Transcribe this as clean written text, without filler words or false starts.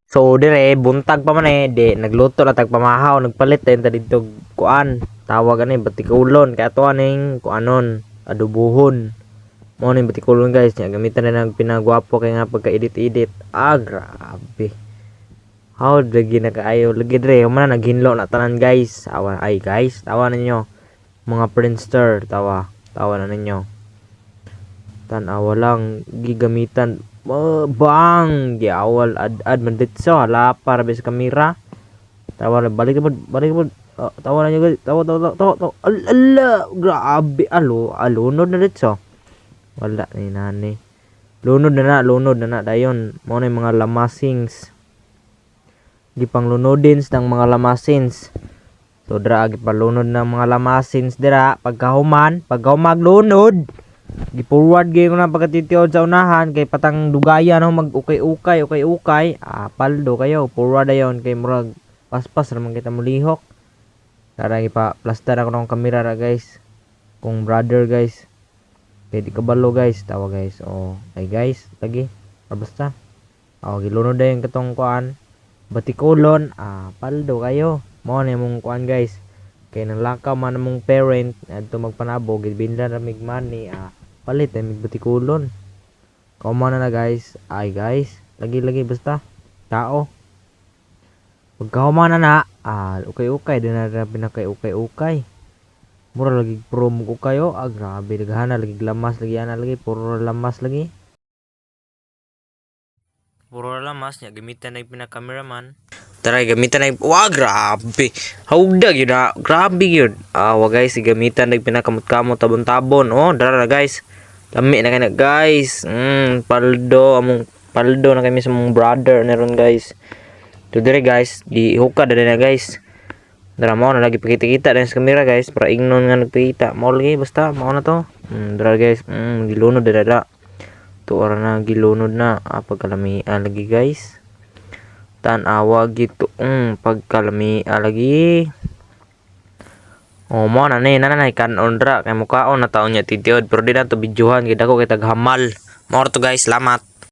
So dire buntag pa man di nagluto na tagpamahaw nagpalit din ta didto kuan. Tawag ani batikulon kay ato aning kuanon adubuhon. Mo ni batikulon guys nya gamitan na ng pinagwapo kay nga pagka-edit-edit. Grabe. How lagi na kaayo lagi dire man naghinlo na tanan guys. Awan ay guys, tawa ninyo. Mga Friendster tawa na ninyo. Tanawa lang gigamitan bang giawal ad man ditso hala para sa kamera. Tawa balik mo tawa na nyo guys. Tawa. Ala grabe alunod na ditso. Wala ni nani. Lunod na na dayon. Mo na yung mga lamasings. Gipang lunodins ng mga lamasins. So dra gipalunod ng mga lamasins dira pagkahuman lunod. Gi-forward gyud na pagkatitiod sa unahan kay patang dugaya no mag-ukay-ukay. Paldo kayo forward dayon kay murag paspas ra man kita mulihok. Tara ipa plaster ako ng kamera ra guys. Kung brother guys. Kay di kabalo guys, tawa guys. Oh, ay guys, lagi. Basta. Oh, gilunod dayon katong kuan. Batikulon, paldo kayo. Mo na mong kuan guys. Kay nang lakaw man mong parent adto magpanabo gibinda ra mig money palit ay mig batikulon. Kuma na guys. Ay guys, lagi basta. Tao. Pagkahuma na ukay-ukay din na pinakay ukay-ukay. Mura lagi promo ko kayo. Grabe daghana lagi lamas lagi ana lagi puro lamas lagi. Puro lamas nya gamitan na pinaka-cameraman. Tara gamitan na grabe. Hawdag yun na. Grabe yun. Guys, gamitan na pinakamot-kamot tabon-tabon. Oh, dara na guys. Lami na kayo na guys. Paldo na kami sa mong brother na ron guys. So dire guys, di hukad na guys. Dara mo na lagi pakita-kita din sa kamera guys para ingnon nga nagpakita. Mo lagi basta mao na to. Dara guys, gilunod dara. Tuara na gilunod na pagkalami lagi guys. Tanawa gitu pagkalami lagi. Mo na nanay kanon ra kay mukaon na taon nya titiod pero di na to bidyuhan gid ako kay taghamal. Mo to guys, salamat.